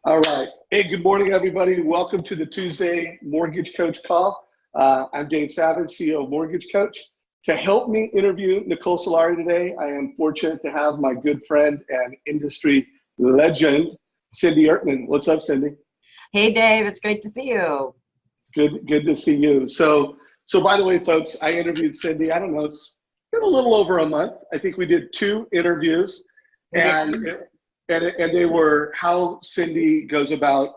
All right. Hey, good morning, everybody. Welcome to the Tuesday Mortgage Coach Call. I'm Dave Savage, CEO of Mortgage Coach. To help me interview Nicole Solari today, I am fortunate to have my good friend and industry legend, Cindy Ertman. What's up, Cindy? Hey, Dave. It's great to see you. Good to see you. So by the way, folks, I interviewed Cindy. I don't know, it's been a little over a month. I think we did 2 interviews, and they were how Cindy goes about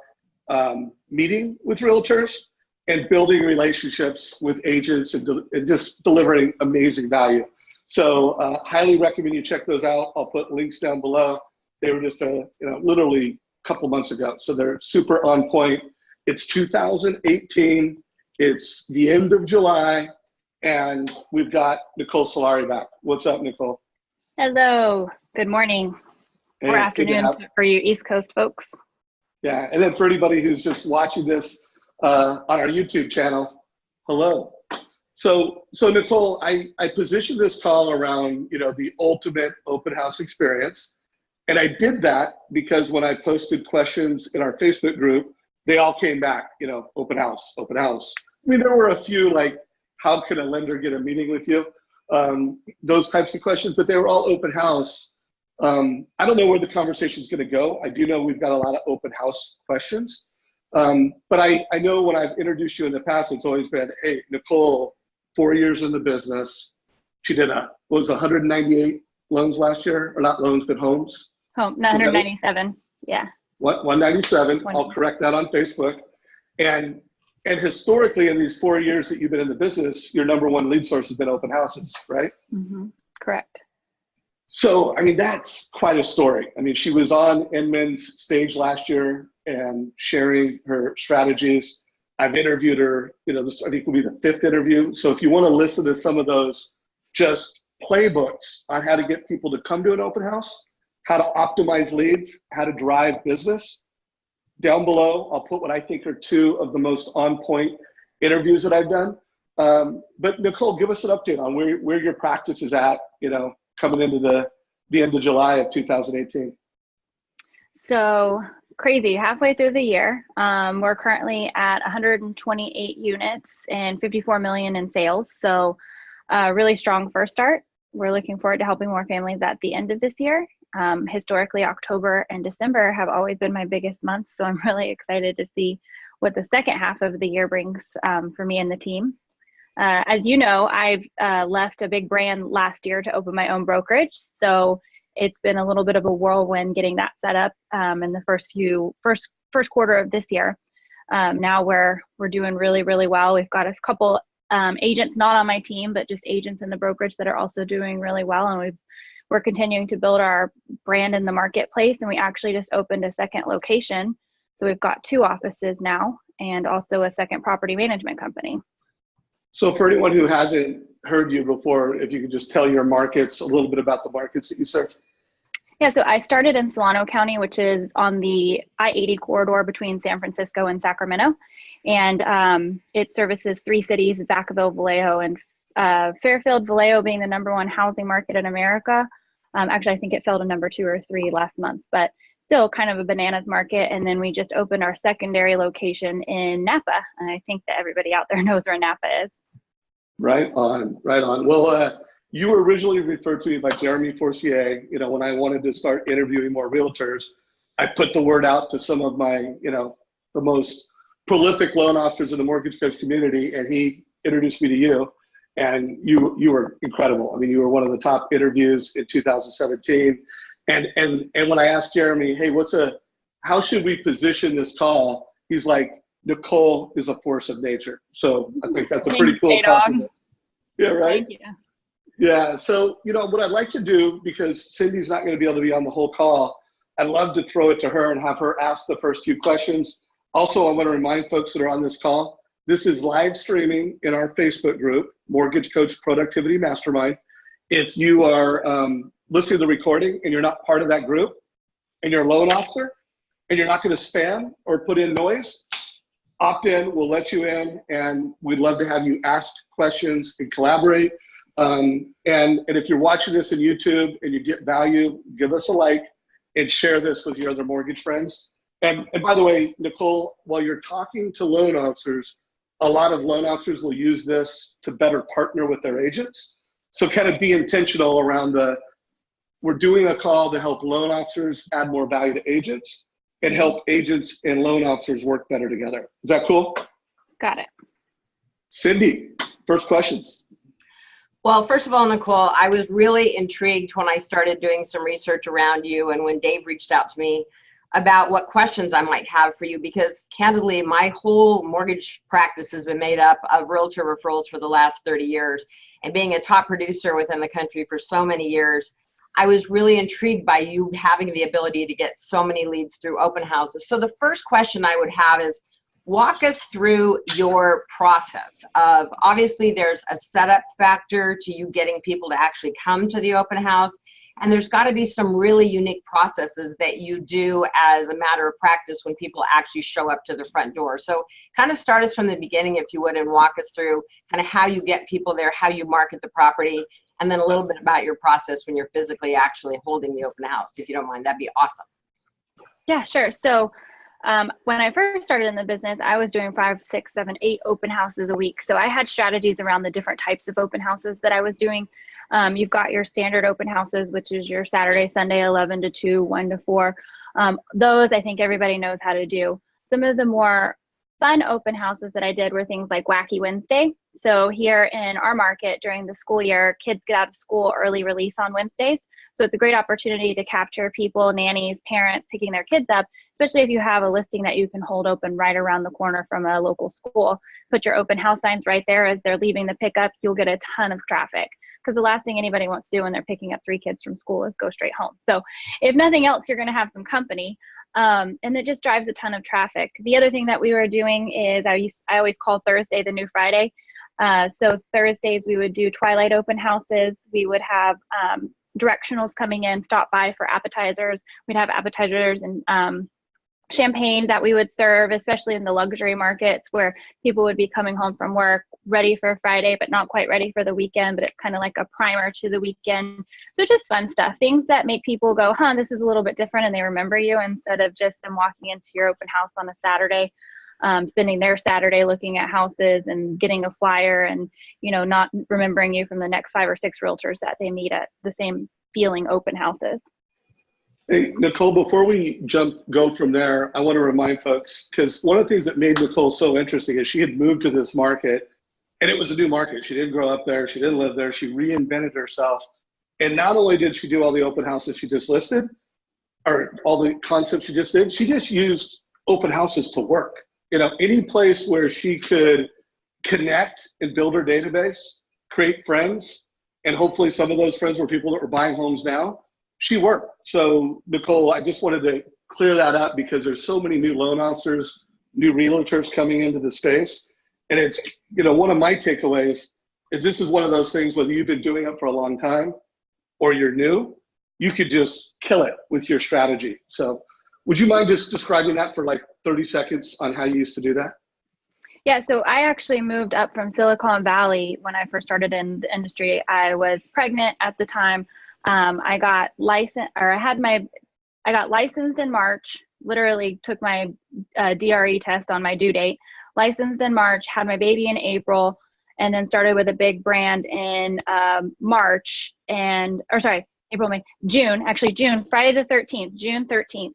meeting with realtors and building relationships with agents and just delivering amazing value. So highly recommend you check those out. I'll put links down below. They were just literally a couple months ago, so they're super on point. It's 2018. It's the end of July, and we've got Nicole Solari back. What's up, Nicole? Hello. Good morning. Hey, or afternoon for you East Coast folks. Yeah, and then for anybody who's just watching this on our YouTube channel, hello. So Nicole, I positioned this call around the ultimate open house experience, and I did that because when I posted questions in our Facebook group, they all came back, open house, open house. I mean, there were a few like, how can a lender get a meeting with you? Those types of questions, but they were all open house. I don't know where the conversation is going to go. I do know we've got a lot of open house questions. But I know when I've introduced you in the past, it's always been, hey, Nicole, 4 years in the business. She did 198 loans last year, or not loans, but homes. Home, 197. Yeah. What, 197? I'll correct that on Facebook. And historically, in these 4 years that you've been in the business, your number one lead source has been open houses, right? Mm-hmm. Correct. So, I mean, that's quite a story. I mean, she was on Ertman's stage last year and sharing her strategies. I've interviewed her, this I think will be the 5th interview. So if you want to listen to some of those just playbooks on how to get people to come to an open house, how to optimize leads, how to drive business, down below, I'll put what I think are 2 of the most on-point interviews that I've done. But Nicole, give us an update on where your practice is at, coming into the end of July of 2018. So crazy, halfway through the year. We're currently at 128 units and 54 million in sales. So really strong first start. We're looking forward to helping more families at the end of this year. Historically, October and December have always been my biggest months. So I'm really excited to see what the second half of the year brings for me and the team. As you know, I've left a big brand last year to open my own brokerage. So it's been a little bit of a whirlwind getting that set up in the first quarter of this year. Now we're doing really, really well. We've got a couple agents not on my team, but just agents in the brokerage that are also doing really well. And we're continuing to build our brand in the marketplace. And we actually just opened a second location. So we've got 2 offices now and also a second property management company. So for anyone who hasn't heard you before, if you could just tell your markets, a little bit about the markets that you serve. Yeah, so I started in Solano County, which is on the I-80 corridor between San Francisco and Sacramento. And it services 3 cities, Vacaville, Vallejo, and Fairfield. Vallejo being the #1 housing market in America. Actually, I think it fell to number 2 or 3 last month, but still kind of a bananas market. And then we just opened our secondary location in Napa. And I think that everybody out there knows where Napa is. Right on. Well, you were originally referred to me by Jeremy Forcier. When I wanted to start interviewing more realtors, I put the word out to some of my, the most prolific loan officers in the mortgage coach community, and he introduced me to you. And you were incredible. I mean, you were one of the top interviews in 2017. And when I asked Jeremy, hey, how should we position this call? He's like, Nicole is a force of nature. So I think that's a pretty cool compliment. Yeah, right? Thank you. Yeah, so what I'd like to do, because Cindy's not going to be able to be on the whole call, I'd love to throw it to her and have her ask the first few questions. Also, I want to remind folks that are on this call, this is live streaming in our Facebook group, Mortgage Coach Productivity Mastermind. If you are listening to the recording and you're not part of that group, and you're a loan officer, and you're not going to spam or put in noise, opt in, we'll let you in, and we'd love to have you ask questions and collaborate. And if you're watching this on YouTube and you get value, give us a like and share this with your other mortgage friends. And by the way, Nicole, while you're talking to loan officers, a lot of loan officers will use this to better partner with their agents. So kind of be intentional around we're doing a call to help loan officers add more value to agents and help agents and loan officers work better together. Is that cool? Got it. Cindy, first questions. Well, first of all, Nicole, I was really intrigued when I started doing some research around you and when Dave reached out to me about what questions I might have for you, because candidly, my whole mortgage practice has been made up of realtor referrals for the last 30 years. And being a top producer within the country for so many years, I was really intrigued by you having the ability to get so many leads through open houses. So the first question I would have is, walk us through your process of, obviously there's a setup factor to you getting people to actually come to the open house. And there's got to be some really unique processes that you do as a matter of practice when people actually show up to the front door. So kind of start us from the beginning, if you would, and walk us through kind of how you get people there, how you market the property, and then a little bit about your process when you're physically actually holding the open house. If you don't mind, that'd be awesome. Yeah, sure. So when I first started in the business, I was doing 5, 6, 7, 8 open houses a week. So I had strategies around the different types of open houses that I was doing. You've got your standard open houses, which is your Saturday, Sunday, 11 to 2, 1 to 4. Those I think everybody knows how to do. Some of the more fun open houses that I did were things like Wacky Wednesday. So here in our market during the school year, kids get out of school early release on Wednesdays. So it's a great opportunity to capture people, nannies, parents picking their kids up, especially if you have a listing that you can hold open right around the corner from a local school. Put your open house signs right there as they're leaving the pickup. You'll get a ton of traffic, because the last thing anybody wants to do when they're picking up 3 kids from school is go straight home. So if nothing else, you're going to have some company, and it just drives a ton of traffic. The other thing that we were doing is I always call Thursday the new Friday. So Thursdays we would do twilight open houses. We would have directionals coming in, stop by for appetizers. We'd have appetizers and champagne that we would serve, especially in the luxury markets where people would be coming home from work ready for Friday, but not quite ready for the weekend, but it's kind of like a primer to the weekend. So just fun stuff, things that make people go, huh, this is a little bit different, and they remember you, instead of just them walking into your open house on a Saturday, spending their Saturday looking at houses and getting a flyer and, you know, not remembering you from the next 5 or 6 realtors that they meet at the same feeling open houses. Hey, Nicole, before we go from there, I want to remind folks, because one of the things that made Nicole so interesting is she had moved to this market, and it was a new market. She didn't grow up there. She didn't live there. She reinvented herself. And not only did she do all the open houses she just listed, or all the concepts she just did, she just used open houses to work. You know, any place where she could connect and build her database, create friends, and hopefully some of those friends were people that were buying homes now, she worked. So Nicole, I just wanted to clear that up, because there's so many new loan officers, new realtors coming into the space. And it's, you know, one of my takeaways is this is one of those things, whether you've been doing it for a long time or you're new, you could just kill it with your strategy. So would you mind just describing that for like 30 seconds on how you used to do that? Yeah, so I actually moved up from Silicon Valley when I first started in the industry. I was pregnant at the time. I got licensed in March, literally took my DRE test on my due date, licensed in March, had my baby in April, and then started with a big brand in June, Friday the 13th, June 13th.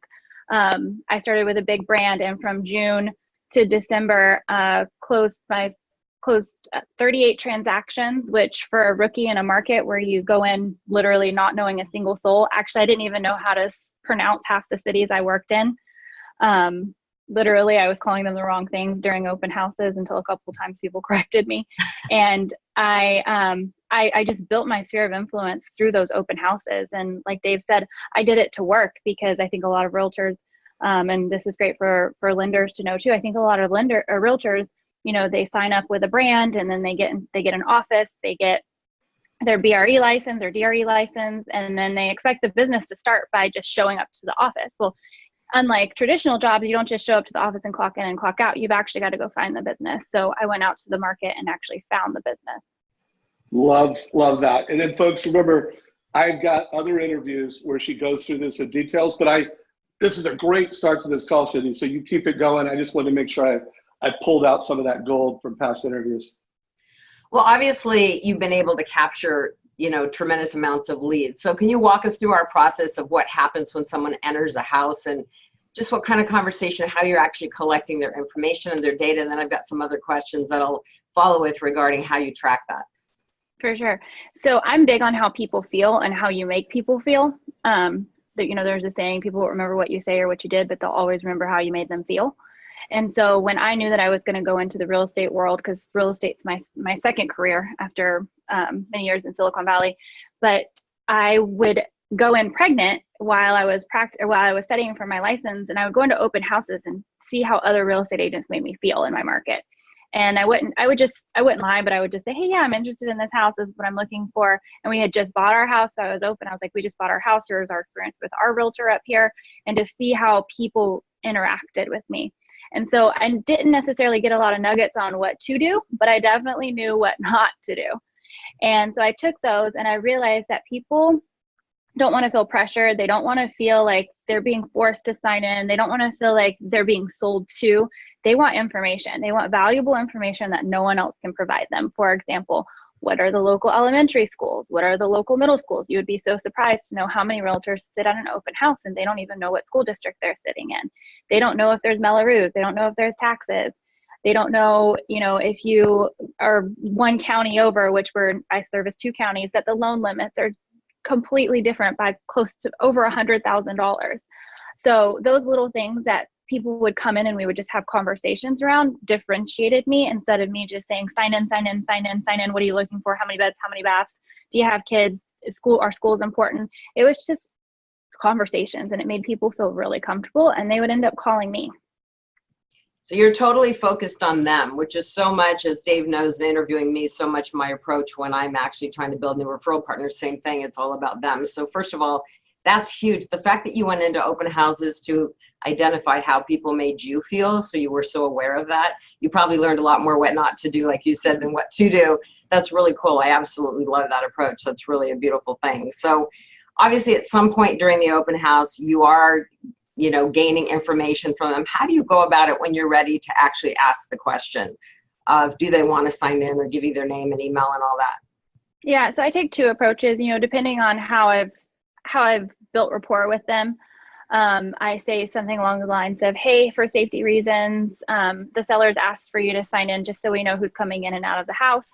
I started with a big brand, and from June to December, closed 38 transactions, which for a rookie in a market where you go in literally not knowing a single soul. Actually, I didn't even know how to pronounce half the cities I worked in. Literally, I was calling them the wrong things during open houses until a couple times people corrected me. And I just built my sphere of influence through those open houses. And like Dave said, I did it to work, because I think a lot of realtors, and this is great for lenders to know too, I think a lot of realtors, you know, they sign up with a brand, and then they get an office, they get their BRE license or DRE license, and then they expect the business to start by just showing up to the office. Well, unlike traditional jobs, you don't just show up to the office and clock in and clock out. You've actually got to go find the business. So I went out to the market and actually found the business. Love that. And then folks, remember, I've got other interviews where she goes through this in details, but This is a great start to this call, Sydney. So you keep it going. I just wanted to make sure I pulled out some of that gold from past interviews. Well, obviously, you've been able to capture, tremendous amounts of leads. So can you walk us through our process of what happens when someone enters a house and just what kind of conversation, how you're actually collecting their information and their data? And then I've got some other questions that I'll follow with regarding how you track that. For sure. So I'm big on how people feel and how you make people feel. There's a saying, people won't remember what you say or what you did, but they'll always remember how you made them feel. And so when I knew that I was going to go into the real estate world, because real estate's my second career after many years in Silicon Valley, but I would go in pregnant while I was studying for my license, and I would go into open houses and see how other real estate agents made me feel in my market. And I wouldn't lie, but I would just say, hey, yeah, I'm interested in this house. This is what I'm looking for. And we had just bought our house. So I was open. I was like, we just bought our house. Here's our experience with our realtor up here, and to see how people interacted with me. And so I didn't necessarily get a lot of nuggets on what to do, but I definitely knew what not to do. And so I took those, and I realized that people don't want to feel pressure. They don't want to feel like they're being forced to sign in. They don't want to feel like they're being sold to. They want information. They want valuable information that no one else can provide them. For example, what are the local elementary schools? What are the local middle schools? You would be so surprised to know how many realtors sit at an open house and they don't even know what school district they're sitting in. They don't know if there's Melrose. They don't know if there's taxes. They don't know, if you are one county over, which I service 2 counties, that the loan limits are completely different by close to over $100,000. So those little things that people would come in and we would just have conversations around differentiated me, instead of me just saying, sign in, sign in, sign in, sign in. What are you looking for? How many beds? How many baths? Do you have kids? Are schools important? It was just conversations, and it made people feel really comfortable, and they would end up calling me. So you're totally focused on them, which is so much, as Dave knows, in interviewing me, so much my approach when I'm actually trying to build new referral partners, same thing. It's all about them. So first of all, that's huge. The fact that you went into open houses to identify how people made you feel, so you were so aware of that. You probably learned a lot more what not to do, like you said, than what to do. That's really cool. I absolutely love that approach. That's really a beautiful thing. So obviously at some point during the open house, you are gaining information from them. How do you go about it when you're ready to actually ask the question of, do they want to sign in, or give you their name and email and all that? Yeah, so I take 2 approaches, depending on how I've built rapport with them. I say something along the lines of, hey, for safety reasons, the sellers asked for you to sign in just so we know who's coming in and out of the house.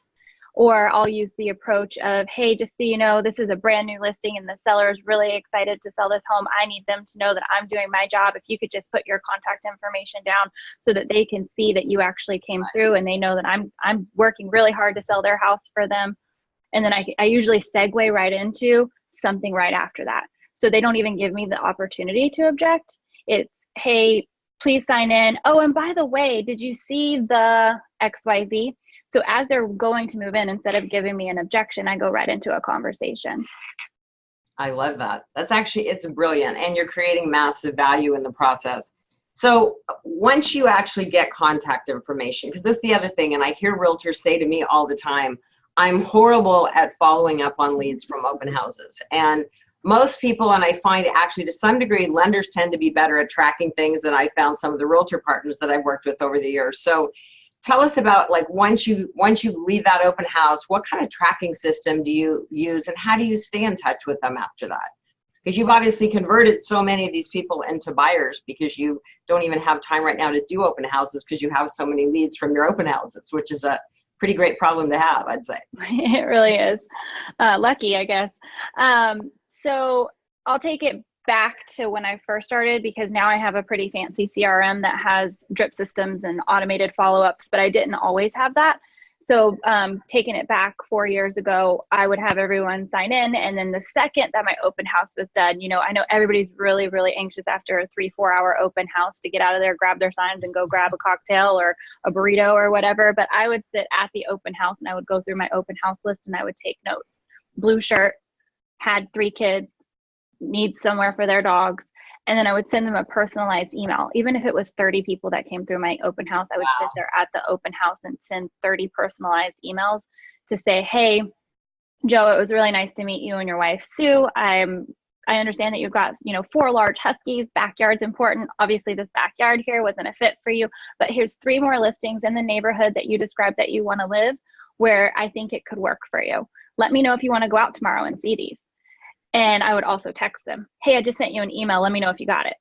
Or I'll use the approach of, hey, just so you know, this is a brand new listing and the seller is really excited to sell this home. I need them to know that I'm doing my job. If you could just put your contact information down so that they can see that you actually came through, and they know that I'm working really hard to sell their house for them. And then I usually segue right into something right after that. So they don't even give me the opportunity to object. It's, hey, please sign in. Oh, and by the way, did you see the XYZ? So as they're going to move in, instead of giving me an objection, I go right into a conversation. I love that. It's brilliant. And you're creating massive value in the process. So once you actually get contact information, because that's the other thing, and I hear realtors say to me all the time, I'm horrible at following up on leads from open houses. And most people, and I find actually to some degree, lenders tend to be better at tracking things than I found some of the realtor partners that I've worked with over the years. So tell us about, like, once you leave that open house, what kind of tracking system do you use, and how do you stay in touch with them after that? Because you've obviously converted so many of these people into buyers, because you don't even have time right now to do open houses because you have so many leads from your open houses, which is a pretty great problem to have, I'd say. It really is. Lucky, I guess. So I'll take it back to when I first started, because now I have a pretty fancy CRM that has drip systems and automated follow-ups, but I didn't always have that. So taking it back 4 years ago, I would have everyone sign in. And then the second that my open house was done, I know everybody's really, really anxious after a 3-4 hour open house to get out of there, grab their signs and go grab a cocktail or a burrito or whatever. But I would sit at the open house and I would go through my open house list and I would take notes. Blue shirt, had 3 kids, needs somewhere for their dogs. And then I would send them a personalized email. Even if it was 30 people that came through my open house, I would sit there at the open house and send 30 personalized emails to say, hey, Joe, it was really nice to meet you and your wife, Sue. I'm I understand that you've got, 4 large huskies, backyard's important. Obviously this backyard here wasn't a fit for you, but here's 3 more listings in the neighborhood that you described that you want to live where I think it could work for you. Let me know if you want to go out tomorrow and see these. And I would also text them, hey, I just sent you an email. Let me know if you got it.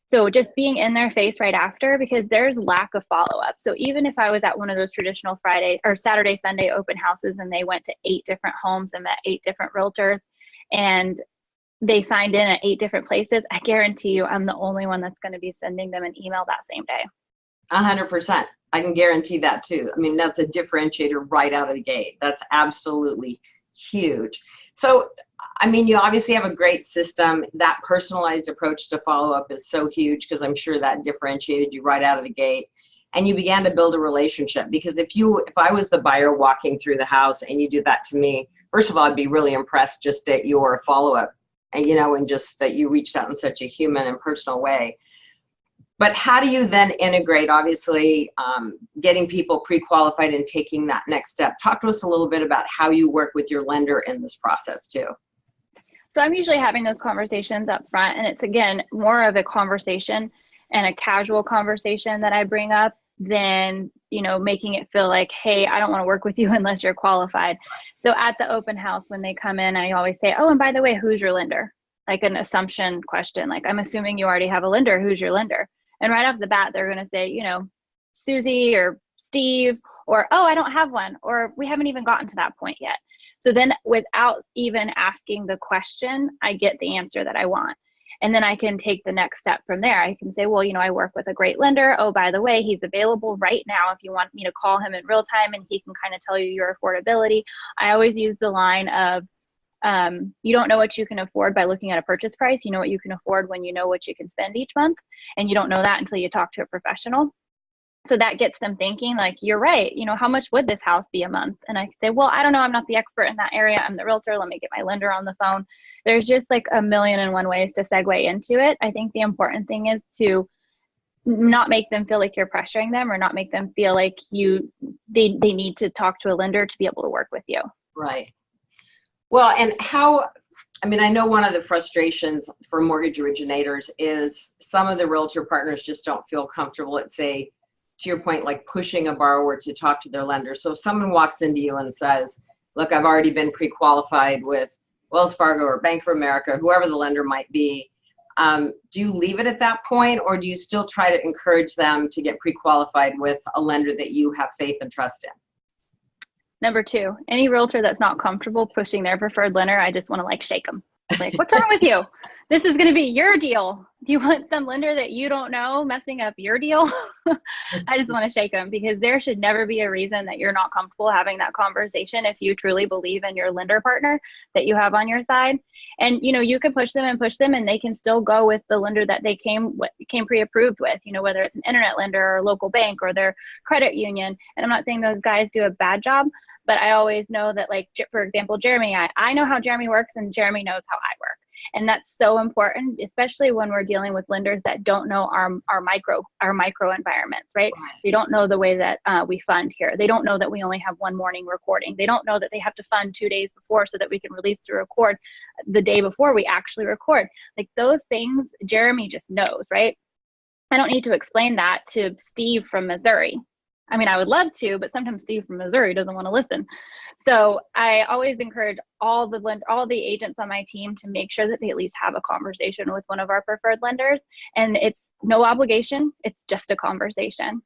So just being in their face right after, because there's lack of follow-up. So even if I was at one of those traditional Friday or Saturday, Sunday open houses and they went to 8 different homes and met 8 different realtors and they signed in at 8 different places, I guarantee you I'm the only one that's going to be sending them an email that same day. 100%. I can guarantee that too. I mean, that's a differentiator right out of the gate. That's absolutely huge. So, I mean, you obviously have a great system. That personalized approach to follow-up is so huge because I'm sure that differentiated you right out of the gate. And you began to build a relationship, because if I was the buyer walking through the house and you did that to me, first of all, I'd be really impressed just at your follow-up and, and just that you reached out in such a human and personal way. But how do you then integrate, obviously, getting people pre-qualified and taking that next step? Talk to us a little bit about how you work with your lender in this process too. So I'm usually having those conversations up front, and it's, again, more of a conversation and a casual conversation that I bring up than, making it feel like, hey, I don't want to work with you unless you're qualified. So at the open house, when they come in, I always say, oh, and by the way, who's your lender? Like an assumption question, like, I'm assuming you already have a lender. Who's your lender? And right off the bat, they're going to say, Susie or Steve, or, oh, I don't have one, or we haven't even gotten to that point yet. So then without even asking the question, I get the answer that I want. And then I can take the next step from there. I can say, well, I work with a great lender. Oh, by the way, he's available right now if you want me to call him in real time and he can kind of tell you your affordability. I always use the line of, you don't know what you can afford by looking at a purchase price. You know what you can afford when you know what you can spend each month. And you don't know that until you talk to a professional. So that gets them thinking, like, you're right. How much would this house be a month? And I can say, well, I don't know. I'm not the expert in that area. I'm the realtor. Let me get my lender on the phone. There's just like a million and one ways to segue into it. I think the important thing is to not make them feel like you're pressuring them, or not make them feel like they need to talk to a lender to be able to work with you. Right. Well, and I know one of the frustrations for mortgage originators is some of the realtor partners just don't feel comfortable, let's say, to your point, like pushing a borrower to talk to their lender. So if someone walks into you and says, look, I've already been pre-qualified with Wells Fargo or Bank of America, whoever the lender might be, do you leave it at that point, or do you still try to encourage them to get pre-qualified with a lender that you have faith and trust in? Number 2, any realtor that's not comfortable pushing their preferred lender, I just want to shake them. Like, what's wrong with you? This is going to be your deal. Do you want some lender that you don't know messing up your deal? I just want to shake them, because there should never be a reason that you're not comfortable having that conversation if you truly believe in your lender partner that you have on your side. And, you can push them and they can still go with the lender that they came pre-approved with, whether it's an internet lender or a local bank or their credit union. And I'm not saying those guys do a bad job, but I always know that, like, for example, Jeremy, I know how Jeremy works and Jeremy knows how I work. And that's so important, especially when we're dealing with lenders that don't know our micro environments, right? They don't know the way that we fund here. They don't know that we only have one morning recording. They don't know that they have to fund 2 days before so that we can release the record the day before we actually record. Like, those things, Jeremy just knows, right? I don't need to explain that to Steve from Missouri. I mean, I would love to, but sometimes Steve from Missouri doesn't want to listen. So I always encourage all the agents on my team to make sure that they at least have a conversation with one of our preferred lenders. And it's no obligation. It's just a conversation.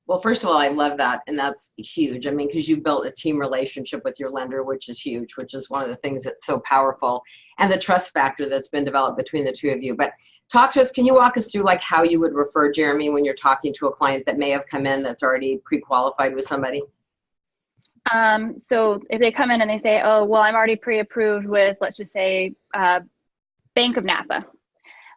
Well, first of all, I love that. And that's huge. I mean, because you built a team relationship with your lender, which is huge, which is one of the things that's so powerful, and the trust factor that's been developed between the two of you. But talk to us, can you walk us through like how you would refer Jeremy when you're talking to a client that may have come in that's already pre-qualified with somebody? So if they come in and they say, oh, well, I'm already pre-approved with, let's just say, Bank of Napa.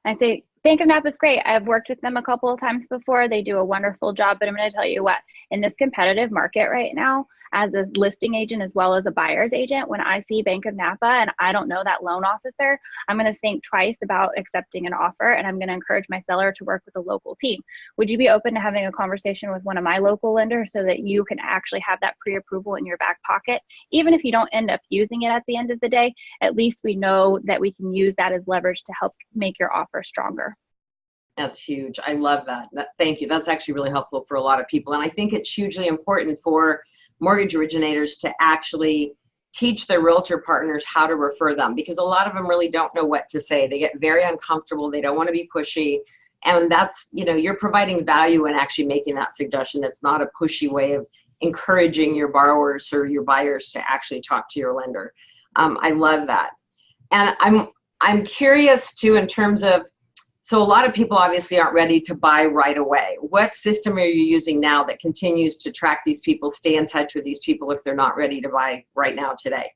I say, Bank of Napa is great. I've worked with them a couple of times before. They do a wonderful job, but I'm going to tell you what, in this competitive market right now, as a listing agent as well as a buyer's agent, when I see Bank of Napa and I don't know that loan officer, I'm going to think twice about accepting an offer, and I'm going to encourage my seller to work with a local team. Would you be open to having a conversation with one of my local lenders so that you can actually have that pre-approval in your back pocket? Even if you don't end up using it at the end of the day, at least we know that we can use that as leverage to help make your offer stronger. That's huge. I love that. Thank you. That's actually really helpful for a lot of people. And I think it's hugely important for mortgage originators to actually teach their realtor partners how to refer them, because a lot of them really don't know what to say. They get very uncomfortable. They don't want to be pushy. And that's, you're providing value in actually making that suggestion. It's not a pushy way of encouraging your borrowers or your buyers to actually talk to your lender. I love that. And I'm curious too, in terms of, so a lot of people obviously aren't ready to buy right away. What system are you using now that continues to track these people, stay in touch with these people if they're not ready to buy right now today?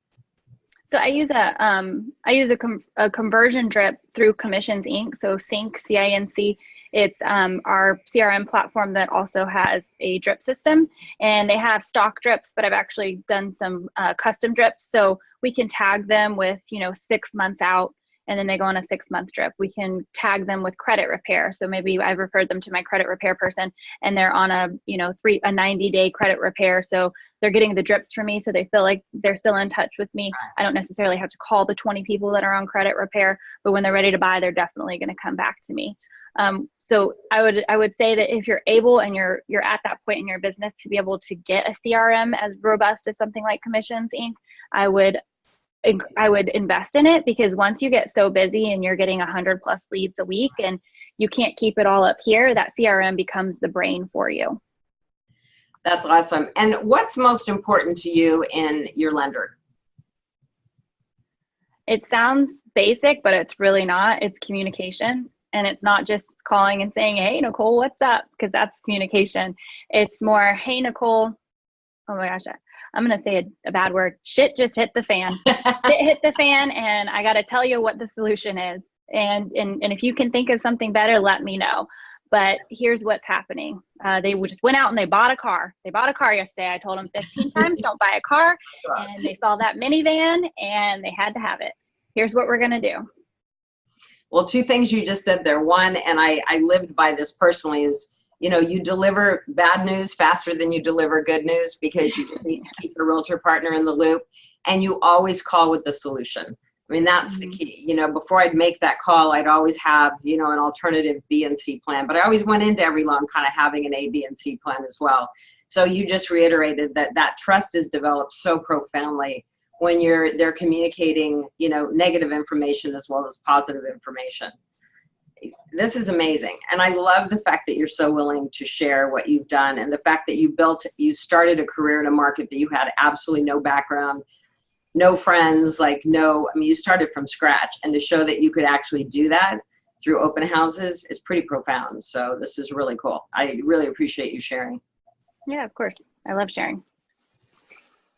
So I use a conversion drip through Commissions Inc. So Sync, CINC. It's our CRM platform that also has a drip system, and they have stock drips, but I've actually done some custom drips. So we can tag them with 6 months out, and then they go on a 6-month drip. We can tag them with credit repair. So maybe I've referred them to my credit repair person, and they're on a 90-day credit repair. So they're getting the drips from me, so they feel like they're still in touch with me. I don't necessarily have to call the 20 people that are on credit repair, but when they're ready to buy, they're definitely going to come back to me. So I would say that if you're able and you're at that point in your business to be able to get a CRM as robust as something like Commissions Inc., I would invest in it, because once you get so busy and you're getting 100+ leads a week and you can't keep it all up here, that CRM becomes the brain for you. That's awesome. And what's most important to you in your lender? It sounds basic, but it's really not. It's communication. And it's not just calling and saying, hey, Nicole, what's up? Because that's communication. It's more, hey, Nicole, oh my gosh, I'm going to say a bad word. Shit just hit the fan. Shit hit the fan, and I got to tell you what the solution is. And if you can think of something better, let me know. But here's what's happening. They just went out and they bought a car. They bought a car yesterday. I told them 15 times, don't buy a car. And they saw that minivan and they had to have it. Here's what we're going to do. Well, 2 things you just said there. One, and I lived by this personally, is you deliver bad news faster than you deliver good news, because you just need to keep your realtor partner in the loop, and you always call with the solution. I mean, that's the key. Before I'd make that call, I'd always have, an alternative B and C plan, but I always went into every loan kind of having an A, B, and C plan as well. So you just reiterated that trust is developed so profoundly when they're communicating, negative information as well as positive information. This is amazing. And I love the fact that you're so willing to share what you've done, and the fact that you started a career in a market that you had absolutely no background, no friends, you started from scratch, and to show that you could actually do that through open houses is pretty profound. So this is really cool. I really appreciate you sharing. Yeah, of course. I love sharing.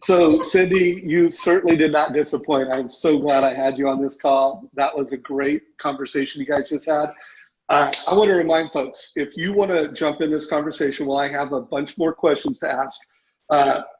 So Cindy, you certainly did not disappoint. I'm so glad I had you on this call. That was a great conversation you guys just had. I want to remind folks, if you want to jump in this conversation, I have a bunch more questions to ask.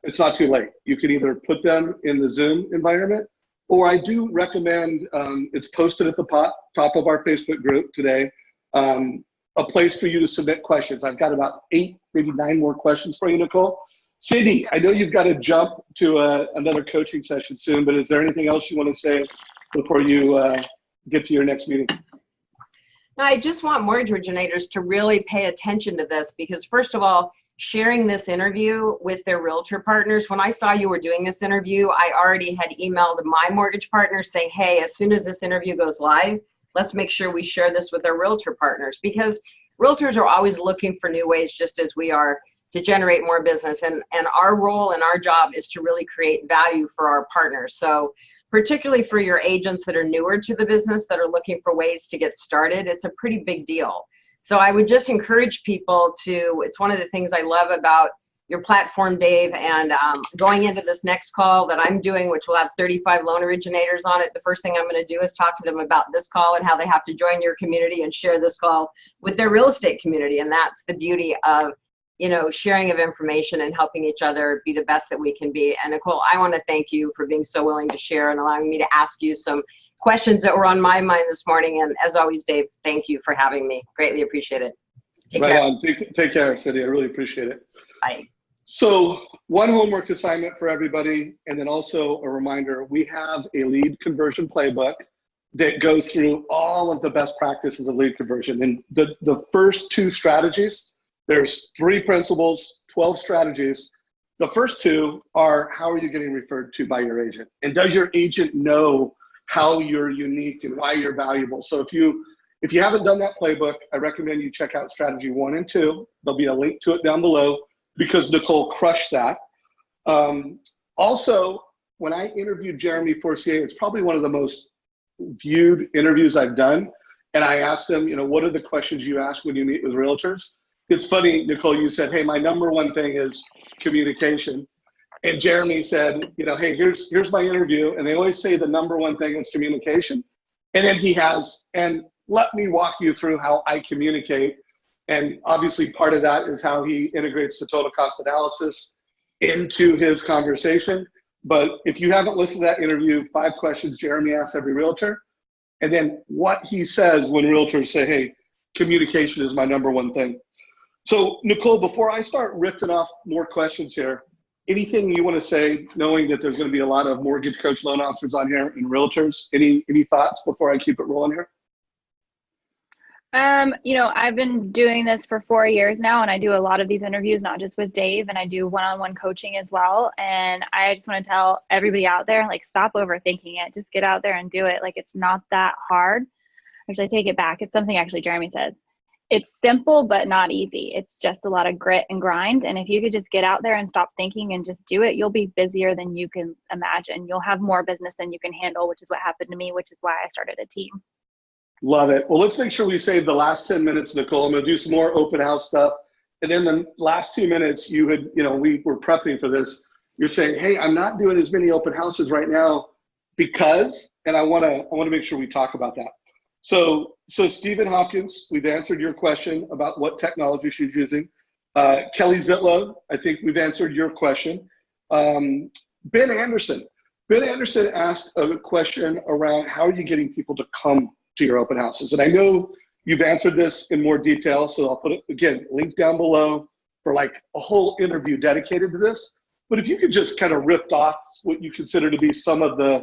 It's not too late. You can either put them in the Zoom environment, or I do recommend, it's posted at the top of our Facebook group today, a place for you to submit questions. I've got about 8, maybe 9 more questions for you, Nicole. Cindy, I know you've got to jump to another coaching session soon, but is there anything else you want to say before you get to your next meeting? No, I just want mortgage originators to really pay attention to this, because first of all, sharing this interview with their realtor partners. When I saw you were doing this interview, I already had emailed my mortgage partners saying, hey, as soon as this interview goes live, let's make sure we share this with our realtor partners, because realtors are always looking for new ways, just as we are, to generate more business. And our role and our job is to really create value for our partners. So particularly for your agents that are newer to the business, that are looking for ways to get started, it's a pretty big deal. So I would just encourage people to, it's one of the things I love about your platform, Dave. And going into this next call that I'm doing, which will have 35 loan originators on it, the first thing I'm going to do is talk to them about this call and how they have to join your community and share this call with their real estate community. And that's the beauty of, you know, sharing of information and helping each other be the best that we can be. And Nicole, I want to thank you for being so willing to share and allowing me to ask you some questions that were on my mind this morning. And as always, Dave, thank you for having me. Greatly appreciate it. Take care. On. Take care, Cindy. I really appreciate it. Bye. So one homework assignment for everybody, and then also a reminder, we have a lead conversion playbook that goes through all of the best practices of lead conversion. And the first two strategies, there's 3 principles, 12 strategies. The first 2 are, how are you getting referred to by your agent? And does your agent know how you're unique and why you're valuable? So if you haven't done that playbook, I recommend you check out strategy 1 and 2. There'll be a link to it down below because Nicole crushed that. Also, when I interviewed Jeremy Forcier, it's probably one of the most viewed interviews I've done. And I asked him, you know, what are the questions you ask when you meet with realtors? It's funny, Nicole, you said, hey, my number one thing is communication. And Jeremy said, you know, hey, here's my interview. And they always say the number one thing is communication. And then he has, and let me walk you through how I communicate. And obviously part of that is how he integrates the total cost analysis into his conversation. But if you haven't listened to that interview, 5 questions Jeremy asks every realtor, and then what he says when realtors say, hey, communication is my number one thing. So Nicole, before I start ripping off more questions here, anything you want to say, knowing that there's going to be a lot of mortgage coach loan officers on here and realtors? Any thoughts before I keep it rolling here? You know, I've been doing this for 4 years now, and I do a lot of these interviews, not just with Dave, and I do one-on-one coaching as well. And I just want to tell everybody out there, like, stop overthinking it. Just get out there and do it. Like, it's not that hard. Actually, I take it back. It's something actually Jeremy said. It's simple, but not easy. It's just a lot of grit and grind. And if you could just get out there and stop thinking and just do it, you'll be busier than you can imagine. You'll have more business than you can handle, which is what happened to me, which is why I started a team. Love it. Well, let's make sure we save the last 10 minutes, Nicole. I'm going to do some more open house stuff. And then the last 2 minutes, you had, you know, we were prepping for this. You're saying, hey, I'm not doing as many open houses right now because, and I want to make sure we talk about that. So Stephen Hopkins, we've answered your question about what technology she's using. Kelly Zitlow, I think we've answered your question. Ben Anderson asked a question around how are you getting people to come to your open houses? And I know you've answered this in more detail, so I'll put it, again, link down below for like a whole interview dedicated to this. But if you could just kind of rip off what you consider to be some of the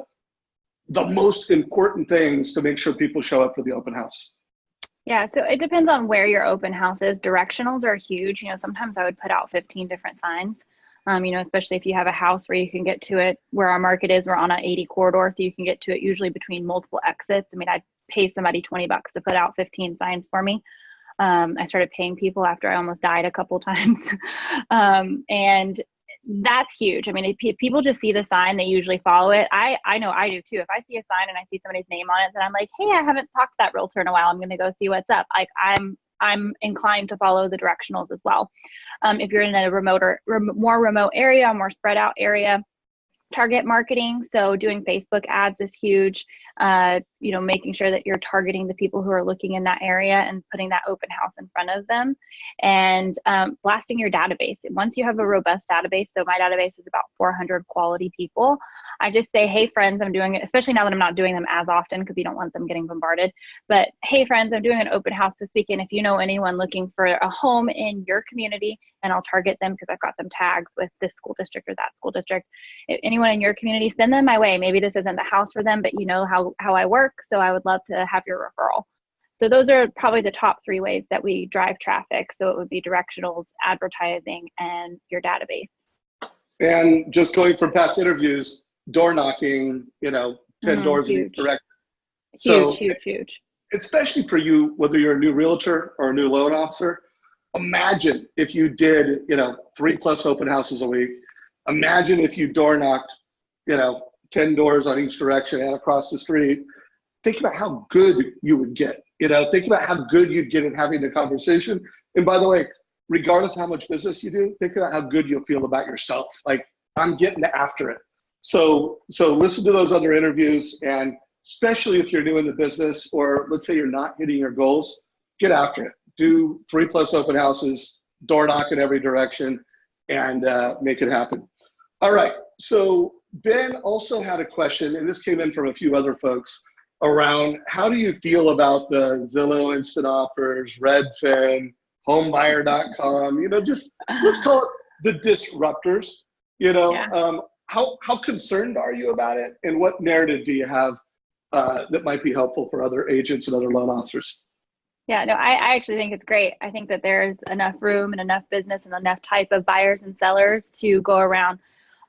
most important things to make sure people show up for the open house. Yeah, so it depends on where your open house is. Directionals are huge. You know, sometimes I would put out 15 different signs, you know, especially if you have a house where you can get to it, where our market is, we're on an 80 corridor, so you can get to it usually between multiple exits. I mean, I'd pay somebody $20 to put out 15 signs for me. I started paying people after I almost died a couple times. And that's huge. I mean, if people just see the sign, they usually follow it. I know I do too. If I see a sign and I see somebody's name on it, then I'm like, hey, I haven't talked to that realtor in a while. I'm going to go see what's up. Like I'm inclined to follow the directionals as well. If you're in a more remote area, more spread out area, target marketing. So doing Facebook ads is huge. You know, making sure that you're targeting the people who are looking in that area and putting that open house in front of them, and blasting your database. Once you have a robust database, so my database is about 400 quality people. I just say, hey friends, I'm doing it, especially now that I'm not doing them as often because you don't want them getting bombarded. But hey friends, I'm doing an open house this weekend. If you know anyone looking for a home in your community, and I'll target them because I've got them tags with this school district or that school district. If anyone in your community, send them my way. Maybe this isn't the house for them, but you know how I work. So I would love to have your referral. So those are probably the top 3 ways that we drive traffic. So it would be directionals, advertising, and your database. And just going from past interviews, door knocking, you know, 10 doors in each direction. Huge. Especially for you, whether you're a new realtor or a new loan officer, imagine if you did, you know, 3+ open houses a week. Imagine if you door knocked, you know, 10 doors on each direction and across the street. Think about how good you would get. You know, think about how good you'd get at having the conversation. And by the way, regardless of how much business you do, think about how good you'll feel about yourself. Like, I'm getting after it. So listen to those other interviews, and especially if you're new in the business, or let's say you're not hitting your goals, get after it. Do 3+ open houses, door knock in every direction, and make it happen. All right, so Ben also had a question, and this came in from a few other folks, around how do you feel about the Zillow Instant Offers, Redfin, homebuyer.com, just let's call it the disruptors, Yeah. How concerned are you about it? And what narrative do you have that might be helpful for other agents and other loan officers? Yeah, no, I actually think it's great. I think that there's enough room and enough business and enough type of buyers and sellers to go around.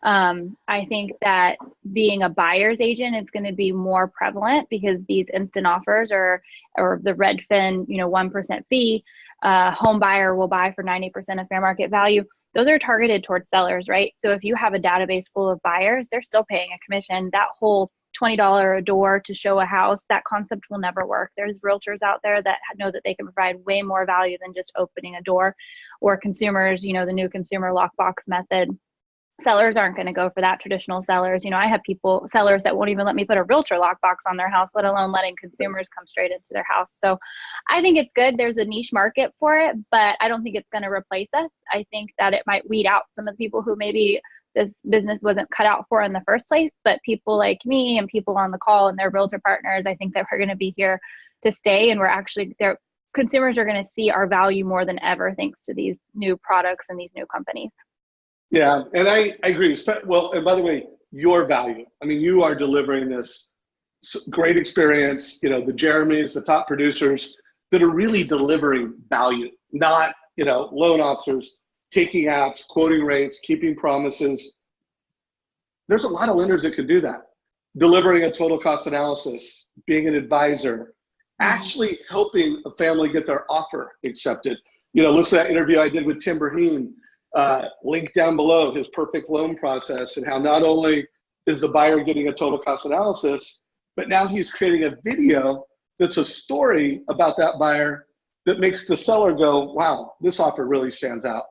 I think that being a buyer's agent is going to be more prevalent because these instant offers or the Redfin, 1% fee, home buyer will buy for 90% of fair market value. Those are targeted towards sellers, right? So if you have a database full of buyers, they're still paying a commission. That whole $20 a door to show a house, that concept will never work. There's realtors out there that know that they can provide way more value than just opening a door, or consumers, the new consumer lockbox method. Sellers aren't going to go for that. Traditional sellers, I have sellers that won't even let me put a realtor lockbox on their house, let alone letting consumers come straight into their house. So I think it's good. There's a niche market for it, but I don't think it's going to replace us. I think that it might weed out some of the people who maybe this business wasn't cut out for in the first place, but people like me and people on the call and their realtor partners, I think that we're going to be here to stay, and consumers are going to see our value more than ever thanks to these new products and these new companies. Yeah, and I agree. Well, and by the way, your value. I mean, you are delivering this great experience, the Jeremys, the top producers that are really delivering value, not, loan officers taking apps, quoting rates, keeping promises. There's a lot of lenders that could do that. Delivering a total cost analysis, being an advisor, actually helping a family get their offer accepted. Listen to that interview I did with Tim Braheen. Link down below, his perfect loan process, and how not only is the buyer getting a total cost analysis, but now he's creating a video that's a story about that buyer that makes the seller go, wow, this offer really stands out.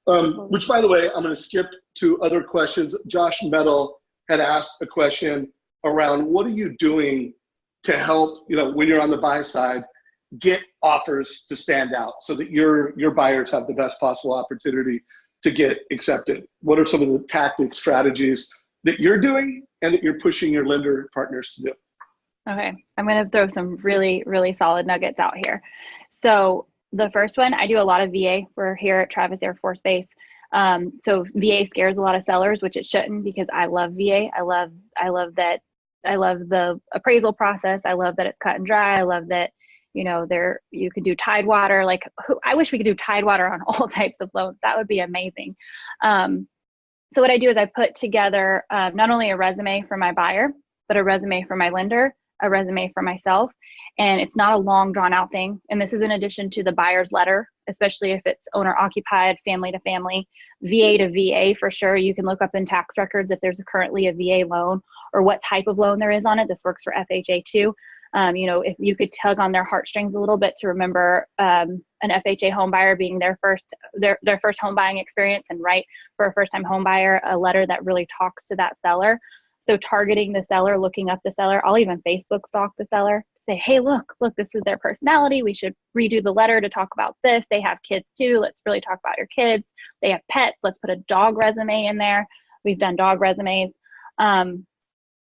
Which, by the way, I'm going to skip to other questions. Josh Metal had asked a question around what are you doing to help, when you're on the buy side, get offers to stand out so that your buyers have the best possible opportunity to get accepted. What are some of the tactics, strategies that you're doing and that you're pushing your lender partners to do? Okay, I'm going to throw some really, really solid nuggets out here. So the first one, I do a lot of VA. We're here at Travis Air Force Base. So VA scares a lot of sellers, which it shouldn't, because I love VA. I love the appraisal process. I love that it's cut and dry. I love that, you could do Tidewater. I wish we could do Tidewater on all types of loans. That would be amazing. So what I do is I put together not only a resume for my buyer, but a resume for my lender, a resume for myself. And it's not a long drawn out thing. And this is in addition to the buyer's letter, especially if it's owner occupied, family to family, VA to VA for sure. You can look up in tax records if there's currently a VA loan or what type of loan there is on it. This works for FHA too. If you could tug on their heartstrings a little bit to remember an FHA home buyer being their first home buying experience, and write for a first time home buyer a letter that really talks to that seller. So targeting the seller, looking up the seller, I'll even Facebook stalk the seller, say, hey, look, this is their personality. We should redo the letter to talk about this. They have kids too. Let's really talk about your kids. They have pets. Let's put a dog resume in there. We've done dog resumes.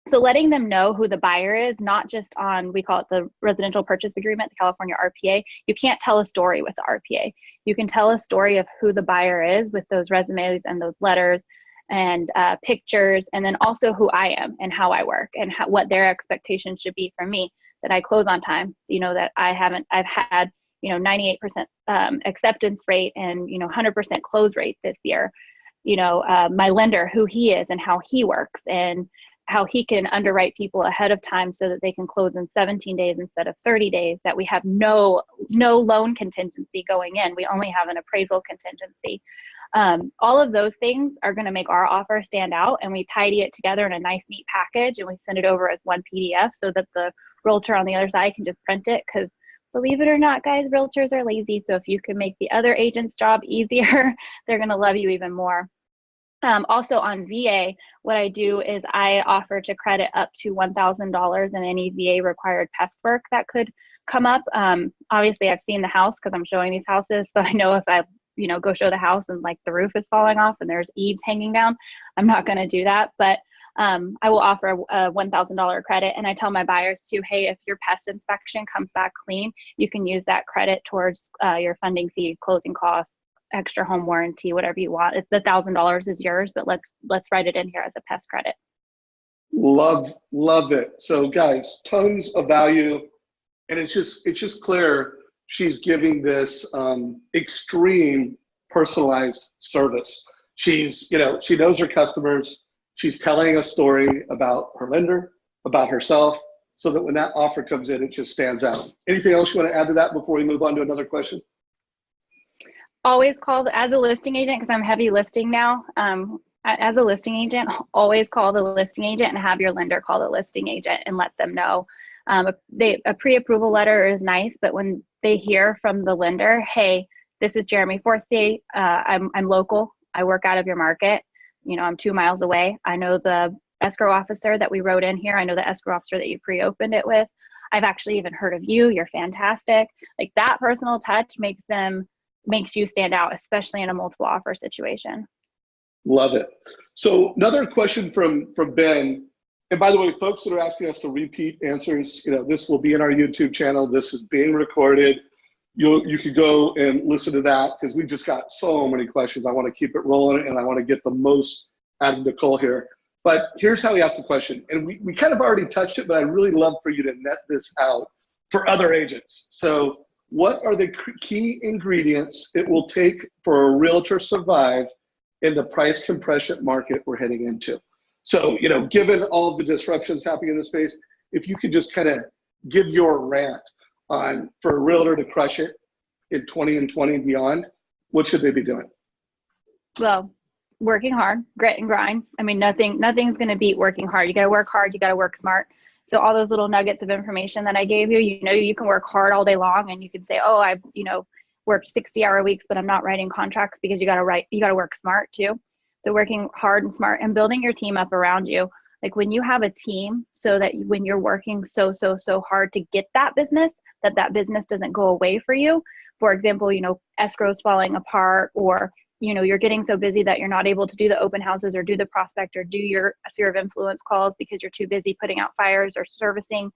So letting them know who the buyer is, not just on, we call it the residential purchase agreement, the California RPA. You can't tell a story with the RPA. You can tell a story of who the buyer is with those resumes and those letters and pictures, and then also who I am and how I work and what their expectations should be from me, that I close on time, that I've had, 98% acceptance rate and, 100% close rate this year. My lender, who he is and how he works, and how he can underwrite people ahead of time so that they can close in 17 days instead of 30 days, that we have no loan contingency going in. We only have an appraisal contingency. All of those things are going to make our offer stand out, and we tidy it together in a nice, neat package, and we send it over as one PDF so that the realtor on the other side can just print it, because believe it or not, guys, realtors are lazy. So if you can make the other agent's job easier, they're going to love you even more. Also on VA, what I do is I offer to credit up to $1,000 in any VA required pest work that could come up. Obviously I've seen the house because I'm showing these houses. So I know if I, go show the house and like the roof is falling off and there's eaves hanging down, I'm not going to do that. But I will offer a $1,000 credit. And I tell my buyers too, hey, if your pest inspection comes back clean, you can use that credit towards your funding fee, closing costs, extra home warranty, whatever you want. It's the $1,000 is yours, but let's write it in here as a pest credit. Love it. So guys, tons of value, and it's just clear she's giving this extreme personalized service. She's, she knows her customers. She's telling a story about her lender, about herself, so that when that offer comes in, it just stands out. Anything else you want to add to that before we move on to another question? Always call as a listing agent, because I'm heavy listing now. As a listing agent, always call the listing agent and have your lender call the listing agent and let them know. A pre-approval letter is nice, but when they hear from the lender, hey, this is Jeremy Forsyth, I'm local, I work out of your market, I'm 2 miles away. I know the escrow officer that we wrote in here. I know the escrow officer that you pre-opened it with. I've actually even heard of you. You're fantastic. Like that personal touch makes you stand out, especially in a multiple offer situation. Love it. So another question from Ben, and by the way, folks that are asking us to repeat answers, this will be in our YouTube channel. This is being recorded. You could go and listen to that because we just got so many questions. I want to keep it rolling and I want to get the most out of Nicole here. But here's how he asked the question. And we kind of already touched it, but I'd really love for you to net this out for other agents. So what are the key ingredients it will take for a realtor to survive in the price compression market we're heading into? So, given all the disruptions happening in the space, if you could just kind of give your rant on for a realtor to crush it in 20 and 20 and beyond, what should they be doing? Well, working hard, grit and grind. I mean, nothing's going to beat working hard. You got to work hard. You got to work smart. So all those little nuggets of information that I gave you, you can work hard all day long and you can say, oh, I've, worked 60-hour weeks, but I'm not writing contracts, because you got to work smart too. So working hard and smart and building your team up around you. Like when you have a team, so that when you're working so hard to get that business doesn't go away for you. For example, escrow's falling apart, or you're getting so busy that you're not able to do the open houses or do the prospect or do your sphere of influence calls because you're too busy putting out fires or servicing.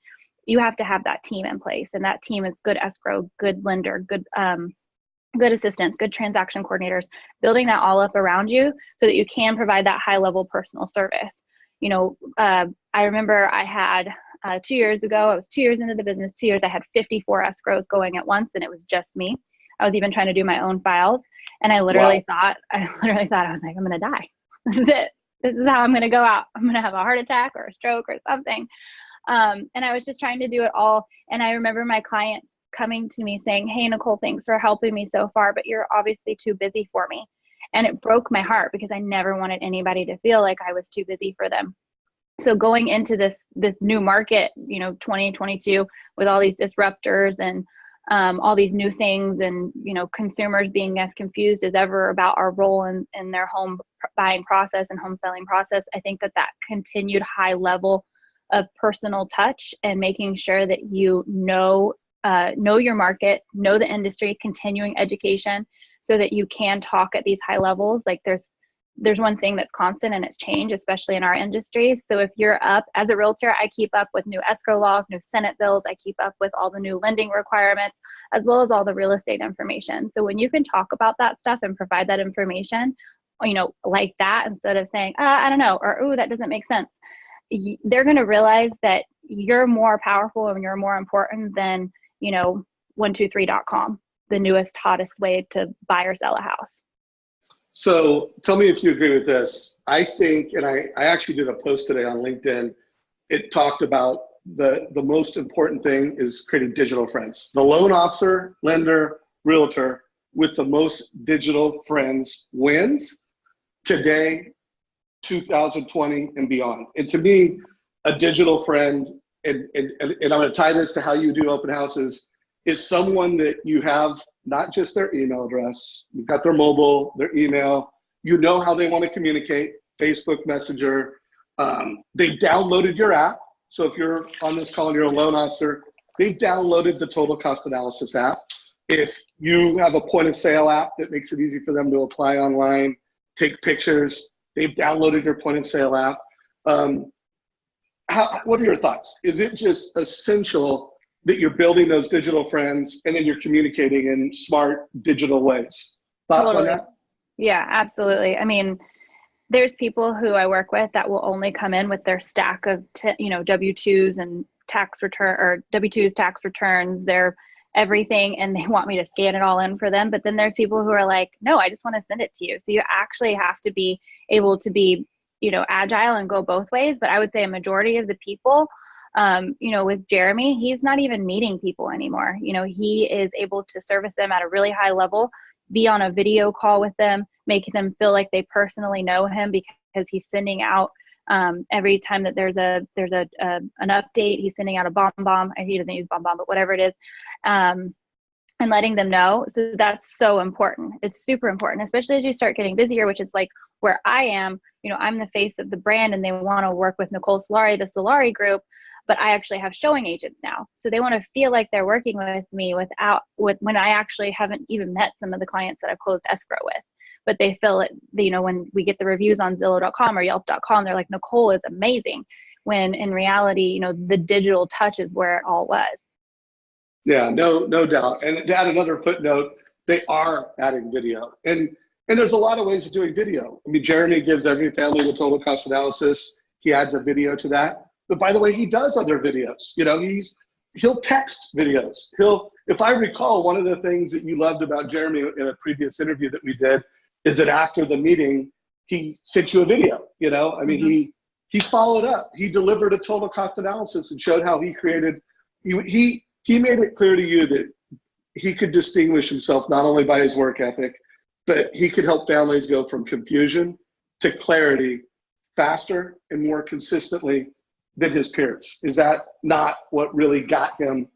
You have to have that team in place, and that team is good escrow, good lender, good assistants, good transaction coordinators, building that all up around you so that you can provide that high level personal service. I remember I had 2 years ago, I was 2 years into the business, 2 years, I had 54 escrows going at once, and it was just me. I was even trying to do my own files. And I literally thought, I was like, I'm going to die. This is it. This is how I'm going to go out. I'm going to have a heart attack or a stroke or something. And I was just trying to do it all. And I remember my clients coming to me saying, hey, Nicole, thanks for helping me so far, but you're obviously too busy for me. And it broke my heart because I never wanted anybody to feel like I was too busy for them. So going into this new market, 2022, with all these disruptors and all these new things, and consumers being as confused as ever about our role in their home buying process and home selling process, I think that continued high level of personal touch and making sure that know your market, know the industry, continuing education, so that you can talk at these high levels. Like there's one thing that's constant, and it's change, especially in our industry. So if you're up as a realtor, I keep up with new escrow laws, new Senate bills. I keep up with all the new lending requirements, as well as all the real estate information. So when you can talk about that stuff and provide that information, like that, instead of saying, I don't know, or, oh, that doesn't make sense, they're going to realize that you're more powerful and you're more important than, 123.com, the newest, hottest way to buy or sell a house. So tell me if you agree with this. I think, and I actually did a post today on LinkedIn. It talked about the most important thing is creating digital friends. The loan officer, lender, realtor with the most digital friends wins today, 2020 and beyond. And to me, a digital friend, and I'm going to tie this to how you do open houses, is someone that you have not just their email address, you've got their mobile, their email, you know how they want to communicate, Facebook Messenger. They downloaded your app. So if you're on this call and you're a loan officer, they've downloaded the total cost analysis app. If you have a point of sale app that makes it easy for them to apply online, take pictures, they've downloaded your point of sale app. What are your thoughts? Is it just essential that you're building those digital friends and then you're communicating in smart digital ways? Thoughts on that? Yeah, absolutely. I mean, there's people who I work with that will only come in with their stack of, W-2s and W-2s, tax returns, their everything, and they want me to scan it all in for them. But then there's people who are like, no, I just want to send it to you. So you actually have to be able to be, agile and go both ways. But I would say a majority of the people, with Jeremy, he's not even meeting people anymore. He is able to service them at a really high level, be on a video call with them, make them feel like they personally know him because he's sending out every time that there's an update, he's sending out a bomb. He doesn't use bomb, but whatever it is, and letting them know. So that's so important. It's super important, especially as you start getting busier, which is like where I am. I'm the face of the brand, and they want to work with Nicole Solari, the Solari group. But I actually have showing agents now. So they want to feel like they're working with me when I actually haven't even met some of the clients that I've closed escrow with. But they feel it, when we get the reviews on Zillow.com or Yelp.com, they're like, Nicole is amazing. When in reality, the digital touch is where it all was. Yeah, no doubt. And to add another footnote, they are adding video. And there's a lot of ways of doing video. I mean, Jeremy gives every family the total cost analysis. He adds a video to that. But by the way, he does other videos. He'll text videos. If I recall, one of the things that you loved about Jeremy in a previous interview that we did is that after the meeting, he sent you a video. He followed up. He delivered a total cost analysis and showed how he created. He made it clear to you that he could distinguish himself not only by his work ethic, but he could help families go from confusion to clarity faster and more consistently than his peers. Is that not what really got him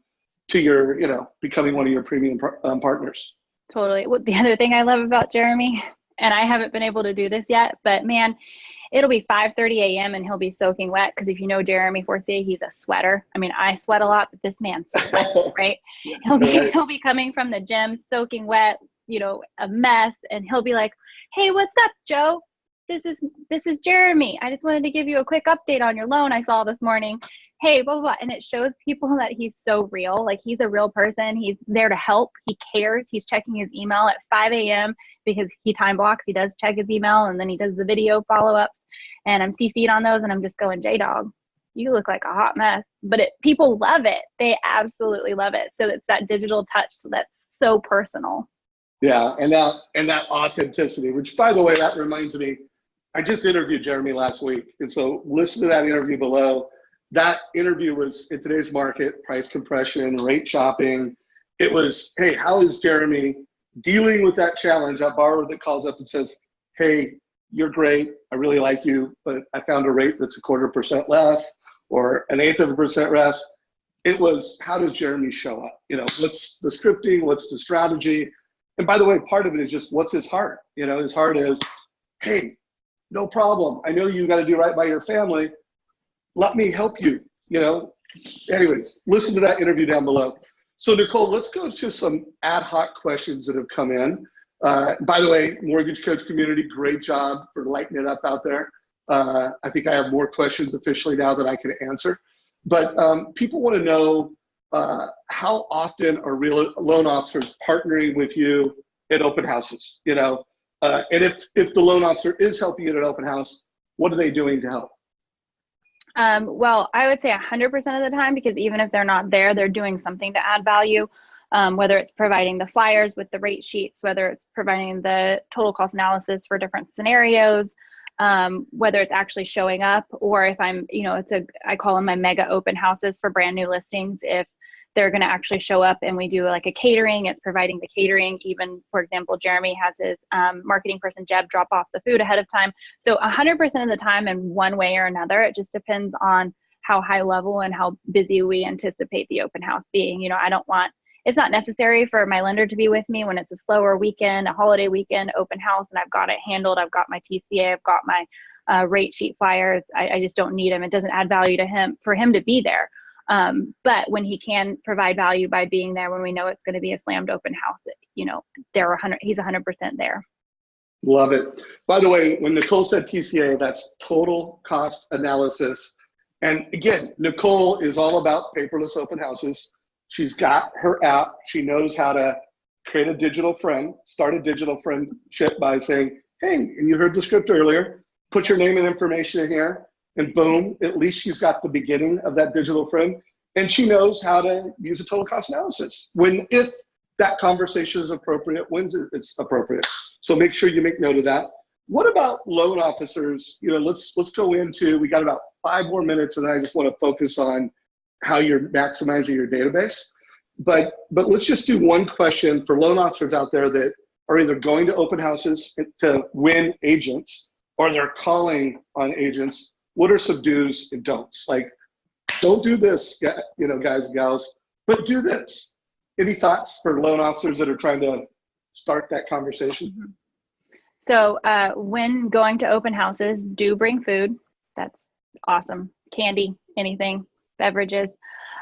to your, becoming one of your premium partners? Totally. The other thing I love about Jeremy, and I haven't been able to do this yet, but man, it'll be 5:30 a.m. and he'll be soaking wet. Because if you know Jeremy Forcier, he's a sweater. I mean, I sweat a lot, but this man sweats, right? He'll be coming from the gym, soaking wet, a mess, and he'll be like, "Hey, what's up, Joe? This is Jeremy. I just wanted to give you a quick update on your loan I saw this morning. Hey, blah, blah, blah." And it shows people that he's so real. Like, he's a real person. He's there to help. He cares. He's checking his email at 5 a.m. because he time blocks. He does check his email, and then he does the video follow-ups. And I'm CC'd on those, and I'm just going, J-Dog, you look like a hot mess. But people love it. They absolutely love it. So it's that digital touch that's so personal. Yeah, and that authenticity, which, by the way, that reminds me, I just interviewed Jeremy last week. And so listen to that interview below. That interview was in today's market, price compression, rate shopping. It was, hey, how is Jeremy dealing with that challenge, that borrower that calls up and says, hey, you're great, I really like you, but I found a rate that's 0.25% less or 0.1% less. It was, how does Jeremy show up? What's the scripting, what's the strategy? And by the way, part of it is just, what's his heart? His heart is, hey, no problem. I know you got to do right by your family. Let me help you, Anyways, listen to that interview down below. So Nicole, let's go to some ad hoc questions that have come in. By the way, Mortgage Coach community, great job for lighting it up out there. I think I have more questions officially now that I can answer. But people want to know how often are real loan officers partnering with you at open houses, and if the loan officer is helping you at an open house, what are they doing to help? Well, I would say 100% of the time, because even if they're not there, they're doing something to add value, whether it's providing the flyers with the rate sheets, whether it's providing the total cost analysis for different scenarios, whether it's actually showing up, or if I'm, I call them my mega open houses for brand new listings. If they're going to actually show up and we do like a catering, it's providing the catering. Even, for example, Jeremy has his marketing person, Jeb, drop off the food ahead of time. So 100% of the time, in one way or another, it just depends on how high level and how busy we anticipate the open house being. I don't want it's not necessary for my lender to be with me when it's a slower weekend, a holiday weekend, open house, and I've got it handled. I've got my TCA, I've got my rate sheet flyers. I just don't need him. It doesn't add value to him for him to be there. But when he can provide value by being there, when we know it's going to be a slammed open house, you know, he's 100% there. Love it. By the way, when Nicole said TCA, that's total cost analysis. And again, Nicole is all about paperless open houses. She's got her app. She knows how to create a digital friend, start a digital friendship by saying, hey, and you heard the script earlier, put your name and information in here, and boom, at least she's got the beginning of that digital friend. And she knows how to use a total cost analysis if that conversation is appropriate, when it's appropriate. So make sure you make note of that. What about loan officers? You know, let's go into, we got about 5 more minutes, and I just want to focus on how you're maximizing your database. But let's just do one question for loan officers out there that are either going to open houses to win agents, or they're calling on agents. What are some do's and don'ts? Like, don't do this, you know, guys and gals, but do this. Any thoughts for loan officers that are trying to start that conversation? So when going to open houses, do bring food. That's awesome. Candy, anything, beverages.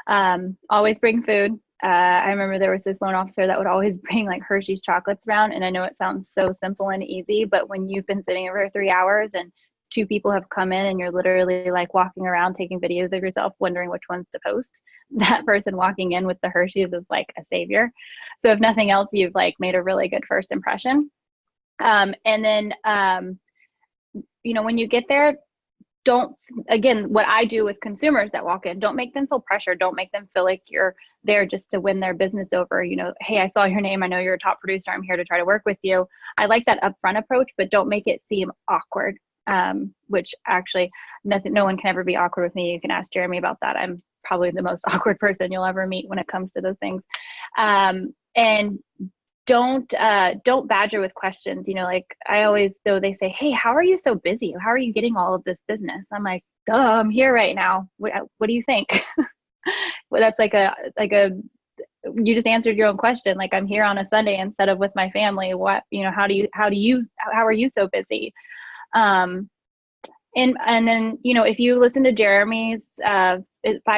Always bring food. I remember there was this loan officer that would always bring like Hershey's chocolates around. And I know it sounds so simple and easy, but when you've been sitting over 3 hours and 2 people have come in and you're literally like walking around taking videos of yourself, wondering which ones to post, that person walking in with the Hershey's is like a savior. So if nothing else, you've like made a really good first impression. And then, you know, when you get there, again, what I do with consumers that walk in, don't make them feel pressure. Don't make them feel like you're there just to win their business over. You know, hey, I saw your name. I know you're a top producer. I'm here to try to work with you. I like that upfront approach, but don't make it seem awkward. Which actually no one can ever be awkward with me. You can ask Jeremy about that. I'm probably the most awkward person you'll ever meet when it comes to those things. And don't badger with questions. You know, like I always, though, they say, hey, how are you so busy? How are you getting all of this business? I'm like, duh, I'm here right now. What do you think? Well, that's like a, you just answered your own question. Like, I'm here on a Sunday instead of with my family. What, you know, how are you so busy? And then, you know, if you listen to Jeremy's 5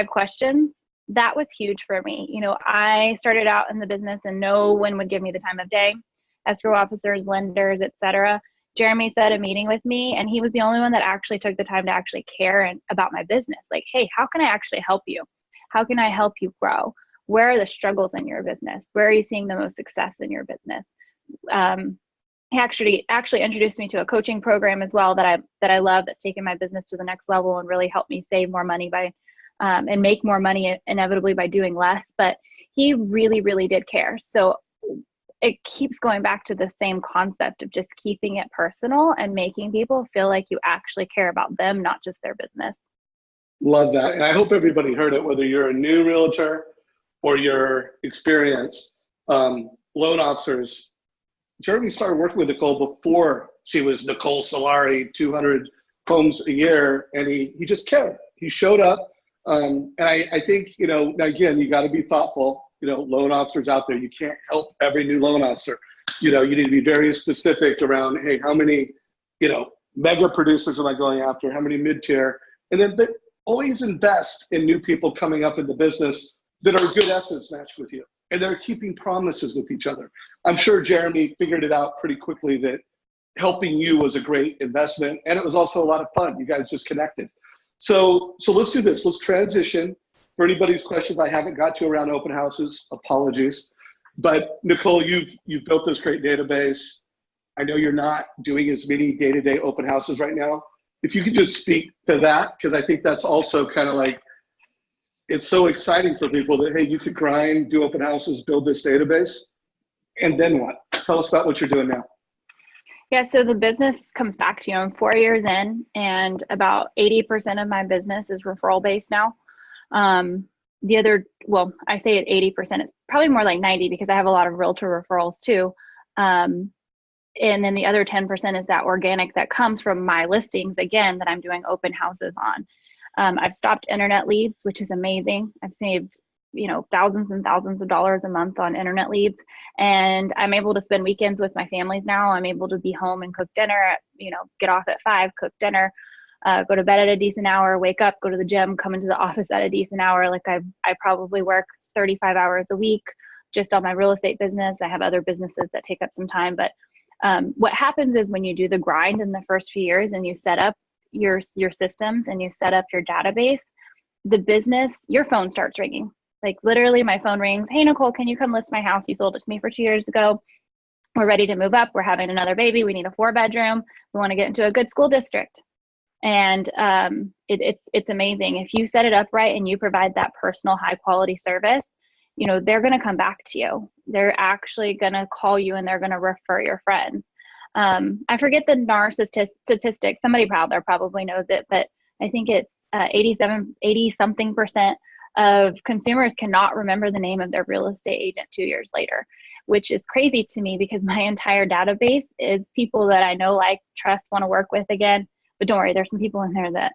questions, that was huge for me. You know, I started out in the business and no one would give me the time of day, escrow officers, lenders, etc. Jeremy set a meeting with me, and he was the only one that actually took the time to actually care about my business. Like, hey, how can I actually help you? How can I help you grow? Where are the struggles in your business? Where are you seeing the most success in your business? He actually introduced me to a coaching program as well that I love, that's taken my business to the next level and really helped me save more money and make more money inevitably by doing less. But he really, really did care. So it keeps going back to the same concept of just keeping it personal and making people feel like you actually care about them, not just their business. Love that. And I hope everybody heard it, whether you're a new realtor or you're experienced. Loan officers, Jeremy started working with Nicole before she was Nicole Solari, 200 homes a year, and he just cared. He showed up. And I think, you know, again, you got to be thoughtful. You know, loan officers out there, you can't help every new loan officer. You know, you need to be very specific around, hey, how many, you know, mega producers am I going after? How many mid-tier? And then always invest in new people coming up in the business that are a good essence match with you. And they're keeping promises with each other. I'm sure Jeremy figured it out pretty quickly that helping you was a great investment. And it was also a lot of fun. You guys just connected. So let's do this. Let's transition. For anybody's questions I haven't got to around open houses, apologies. But Nicole, you've built this great database. I know you're not doing as many day-to-day open houses right now. If you could just speak to that, because I think that's also kind of like, it's so exciting for people that, hey, you could grind, do open houses, build this database, and then what? Tell us about what you're doing now. Yeah, so the business comes back to you. I'm 4 years in, and about 80% of my business is referral based now. The other, well, I say at 80%, it's probably more like 90 because I have a lot of realtor referrals too. And then the other 10% is that organic that comes from my listings, again, that I'm doing open houses on. I've stopped internet leads, which is amazing. I've saved thousands and thousands of dollars a month on internet leads. And I'm able to spend weekends with my families now. I'm able to be home and cook dinner, get off at 5, cook dinner, go to bed at a decent hour, wake up, go to the gym, come into the office at a decent hour. Like I probably work 35 hours a week just on my real estate business. I have other businesses that take up some time, but what happens is when you do the grind in the first few years and you set up your systems and you set up your database, the business, your phone starts ringing. Like literally my phone rings. Hey, Nicole, can you come list my house? You sold it to me for 2 years ago. We're ready to move up. We're having another baby. We need a 4-bedroom. We want to get into a good school district. And it's amazing. If you set it up right and you provide that personal high quality service, they're going to come back to you. They're actually going to call you and they're going to refer your friends. I forget the NAR statistics. Somebody out there probably knows it, but I think it's 80 something percent of consumers cannot remember the name of their real estate agent 2 years later, which is crazy to me because my entire database is people that I know, like, trust, want to work with again. But don't worry, there's some people in there that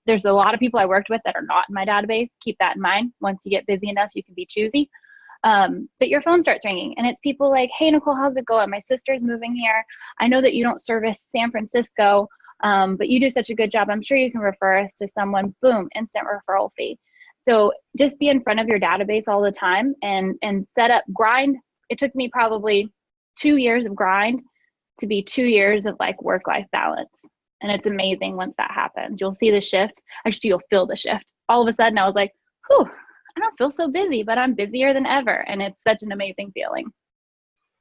there's a lot of people I worked with that are not in my database. Keep that in mind. Once you get busy enough, you can be choosy. But your phone starts ringing and it's people like, hey, Nicole, how's it going? My sister's moving here. I know that you don't service San Francisco, but you do such a good job. I'm sure you can refer us to someone. Boom, instant referral fee. So just be in front of your database all the time and set up grind. It took me probably 2 years of grind to be 2 years of like work-life balance. And it's amazing once that happens. You'll see the shift. Actually, you'll feel the shift. All of a sudden, I was like, whew, I don't feel so busy, but I'm busier than ever. And it's such an amazing feeling.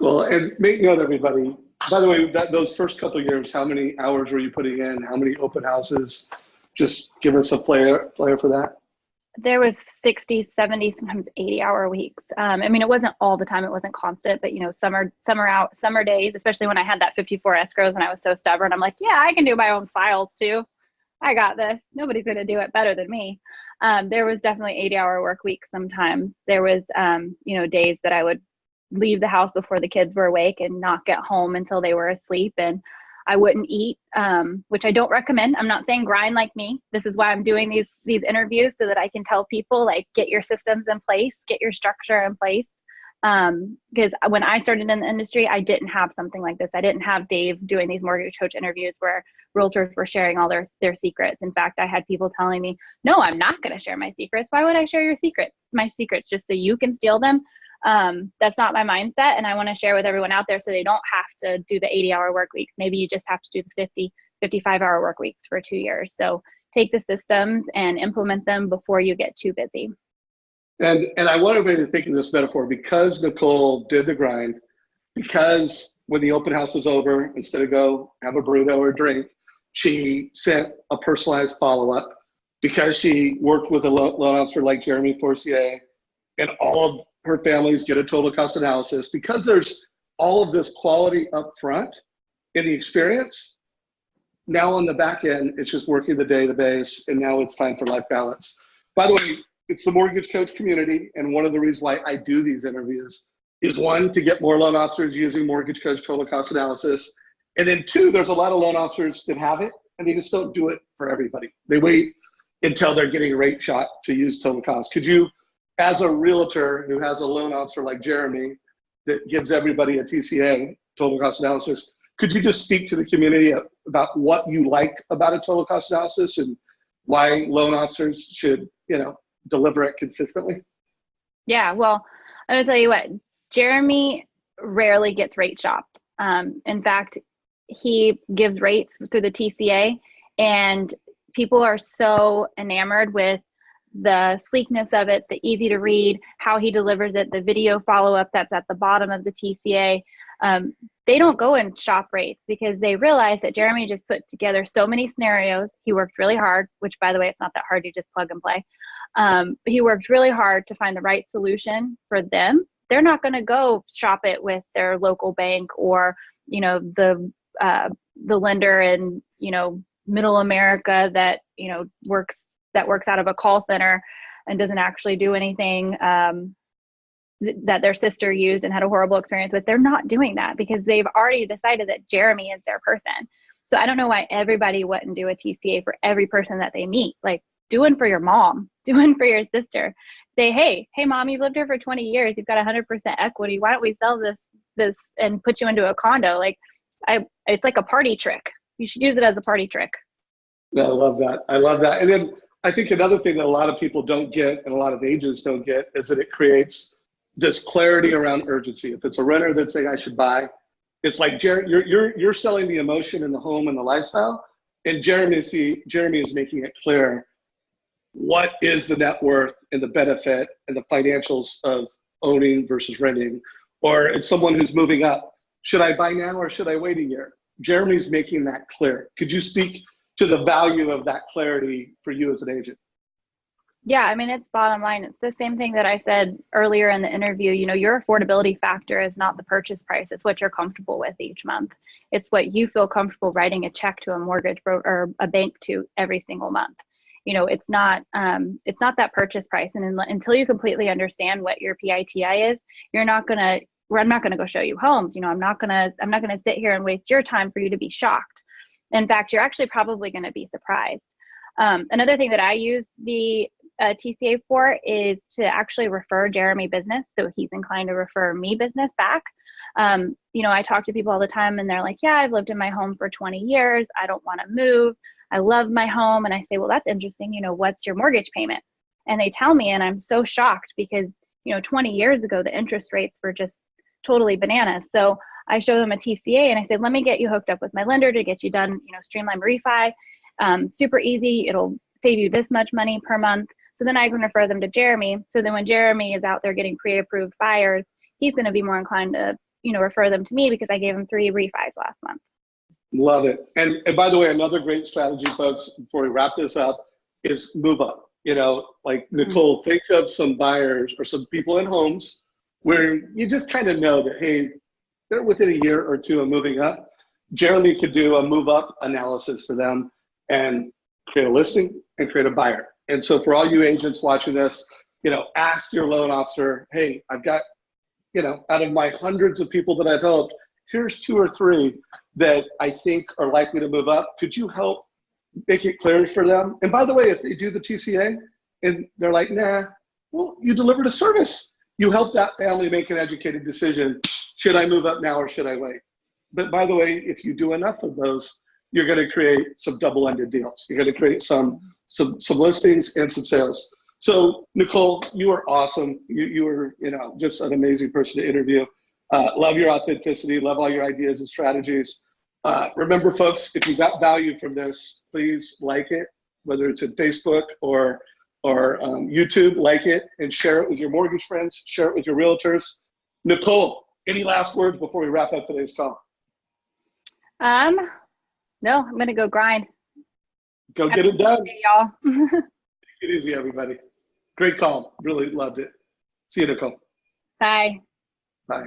Well, and make note, everybody. By the way, those first couple of years, how many hours were you putting in? How many open houses? Just give us a player for that. There was 60, 70, sometimes 80-hour weeks. It wasn't all the time. It wasn't constant, but summer days, especially when I had that 54 escrows and I was so stubborn. I'm like, yeah, I can do my own files too. I got this. Nobody's going to do it better than me. There was definitely 80-hour work weeks sometimes. There was, days that I would leave the house before the kids were awake and not get home until they were asleep. And I wouldn't eat, which I don't recommend. I'm not saying grind like me. This is why I'm doing these interviews so that I can tell people, like, get your systems in place, get your structure in place. Because when I started in the industry, I didn't have something like this. I didn't have Dave doing these mortgage coach interviews where realtors were sharing all their secrets. In fact, I had people telling me, no, I'm not going to share my secrets. Why would I share my secrets just so you can steal them? That's not my mindset. And I want to share with everyone out there so they don't have to do the 80-hour work weeks. Maybe you just have to do the 50, 55-hour work weeks for 2 years. So take the systems and implement them before you get too busy. And I want everybody to think of this metaphor because Nicole did the grind, because when the open house was over, instead of go have a burrito or a drink, she sent a personalized follow-up, because she worked with a loan officer like Jeremy Forcier, and all of her families get a total cost analysis. Because there's all of this quality up front in the experience, now on the back end, it's just working the database, and now it's time for life balance. By the way, it's the mortgage coach community, and one of the reasons why I do these interviews is, one, to get more loan officers using mortgage coach total cost analysis, and then two, there's a lot of loan officers that have it, and they just don't do it for everybody. They wait until they're getting a rate shot to use total cost. Could you, as a realtor who has a loan officer like Jeremy that gives everybody a TCA, total cost analysis, could you just speak to the community about what you like about a total cost analysis and why loan officers should, deliver it consistently? Yeah, well, I'm going to tell you what, Jeremy rarely gets rate shopped. In fact, he gives rates through the TCA, and people are so enamored with the sleekness of it, the easy to read, how he delivers it, the video follow-up that's at the bottom of the TCA. They don't go and shop rates because they realize that Jeremy just put together so many scenarios. He worked really hard, which, by the way, it's not that hard. You just plug and play. But he worked really hard to find the right solution for them. They're not going to go shop it with their local bank or, the lender in, middle America that, works out of a call center and doesn't actually do anything that their sister used and had a horrible experience with. They're not doing that because they've already decided that Jeremy is their person. So I don't know why everybody wouldn't do a TCA for every person that they meet. Like, doing for your mom, doing for your sister. Say, hey mom, you've lived here for 20 years. You've got 100% equity. Why don't we sell this and put you into a condo? Like it's like a party trick. You should use it as a party trick. No, I love that. I love that. And then I think another thing that a lot of people don't get and a lot of agents don't get is that it creates this clarity around urgency. If it's a renter that's saying I should buy, it's like you're selling the emotion in the home and the lifestyle, and Jeremy is making it clear what is the net worth and the benefit and the financials of owning versus renting. Or it's someone who's moving up. Should I buy now or should I wait a year? Jeremy's making that clear. Could you speak to the value of that clarity for you as an agent? Yeah, I mean, it's bottom line. It's the same thing that I said earlier in the interview. You know, your affordability factor is not the purchase price. It's what you're comfortable with each month. It's what you feel comfortable writing a check to a mortgage broker or a bank to every single month. You know, it's not that purchase price. And until you completely understand what your PITI is, I'm not gonna go show you homes. You know, I'm not gonna sit here and waste your time for you to be shocked. In fact, you're actually probably gonna be surprised. Another thing that I use the TCA for is to actually refer Jeremy business. So he's inclined to refer me business back. You know, I talk to people all the time and they're like, yeah, I've lived in my home for 20 years. I don't want to move. I love my home. And I say, well, that's interesting. You know, what's your mortgage payment? And they tell me, and I'm so shocked because, you know, 20 years ago, the interest rates were just totally bananas. So I show them a TCA and I said, let me get you hooked up with my lender to get you done, you know, streamline refi. Super easy. It'll save you this much money per month. So then I can refer them to Jeremy. So then when Jeremy is out there getting pre-approved buyers, he's going to be more inclined to, you know, refer them to me because I gave him 3 refis last month. Love it. And by the way, another great strategy, folks, before we wrap this up, is move up. You know, like Nicole, think of some buyers or some people in homes where you just kind of know that, hey, they're within a year or two of moving up. Jeremy could do a move up analysis for them and create a listing and create a buyer. And so for all you agents watching this, you know, ask your loan officer, hey, I've got, you know, out of my hundreds of people that I've helped, here's 2 or 3 that I think are likely to move up. Could you help make it clear for them? And by the way, if they do the TCA and they're like, nah, well, you delivered a service. You helped that family make an educated decision. Should I move up now or should I wait? But by the way, if you do enough of those, you're going to create some double-ended deals. You're going to create some listings and some sales. So Nicole, you are awesome. You were, you know, just an amazing person to interview. Love your authenticity. Love all your ideas and strategies. Remember, folks, if you got value from this, please like it, whether it's in Facebook or YouTube. Like it and share it with your mortgage friends. Share it with your realtors. Nicole, any last words before we wrap up today's call? No, I'm gonna go grind. Go get it done. Y'all. Take it easy, everybody. Great call. Really loved it. See you, Nicole. Bye. Bye.